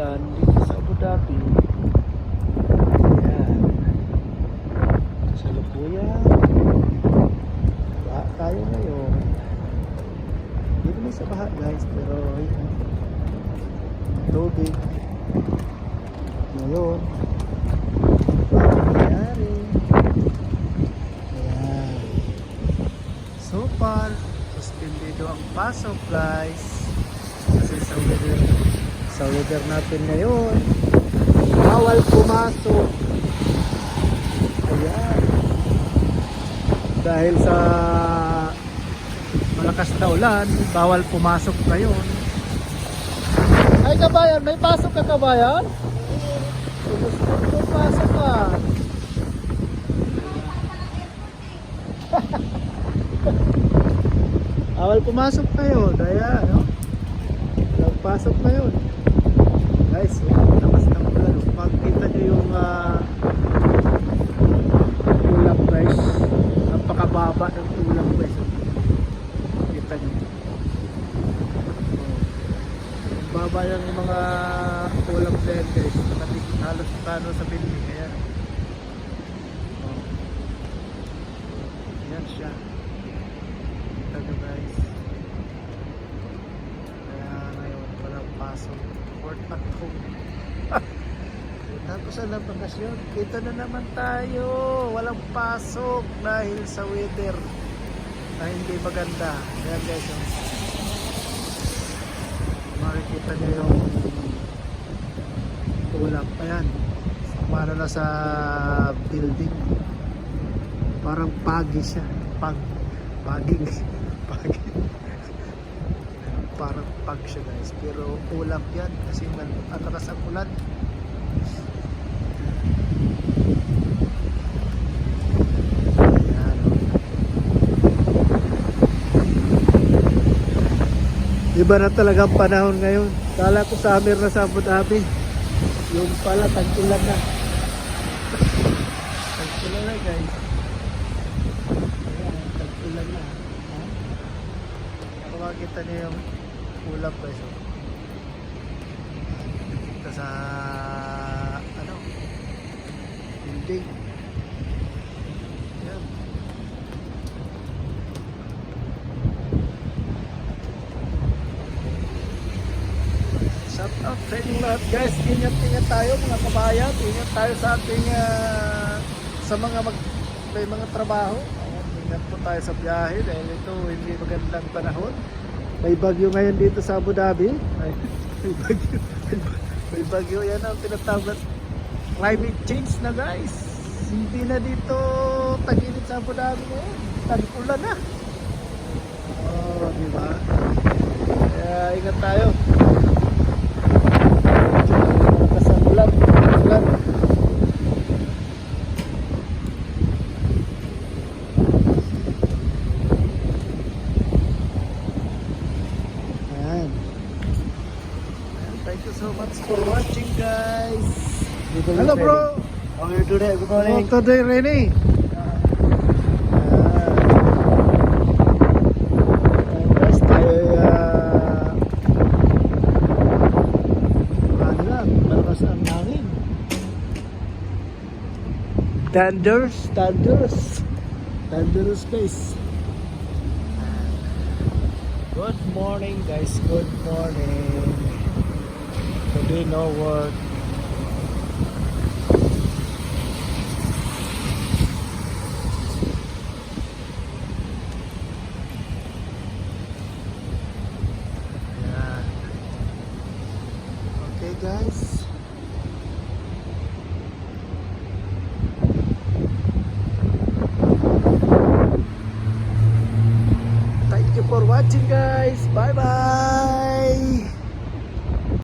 ulan dito sa Abu Dhabi. Ayan. Sa Lubuyan. Baha tayo ngayon. Hindi naman sa baha guys, pero ayan. Tubig. Ngayon. Bakit nangyari? Ayan. So far, suspendido ang pasok guys. Kasi sa weather natin ngayon, bawal pumasok. Ayan. Dahil sa malakas na ulan, bawal pumasok ngayon. Ay kabayan, may pasok ka kabayan? Pasok ka. Bawal pumasok kayo, daya, no? Pasok na yun guys, labas ng ulan. Pagkita nyo yung tulak guys, napakababa ng tulak guys. Kita nyo baba yung mga tulak din guys, nakatikit halos tano sa building. Ayan, ayan siya, kita nyo guys. Pasok or at home. Tapos alam bakasyon, kita na naman tayo, walang pasok dahil sa weather na hindi maganda. Ayan guys, makikita nyo yung tulap. Ayan, para na sa building, parang pagi siya, paging parang pag siya guys, pero ulap yan kasi atras ang ulan. Ayan, iba na talaga ang panahon ngayon. Kala ko summer na sa Abu Dhabi, yung pala tag-ulan na. Tag-ulan na guys. Ayan, tag-ulan na. Kung makikita niyo yung ulap guys, kita sa building. Yan. Shout out sa inyong lahat guys. Ingat tayo mga kabayan, ingat tayo sa ating sa may mga trabaho. Ingat po tayo sa biyahe dahil ito hindi magandang panahon. May bagyo ngayon dito sa Abu Dhabi. May bagyo. Yan ang tinatawag climate change na guys. Hindi na dito tag-init sa Abu Dhabi ngayon. Tag-ulan na. Oh, diba? Kaya ingat tayo. Malakas ang ulan. Thank you so much for watching guys. Hello bro. How are you today? Good morning. Oh, today rainy. Guys, tayo ano lang, malakas ang hangin. Thunderous space. Good morning guys, good morning. Today no work. Ayan. Okay guys. Thank you for watching guys. Bye bye.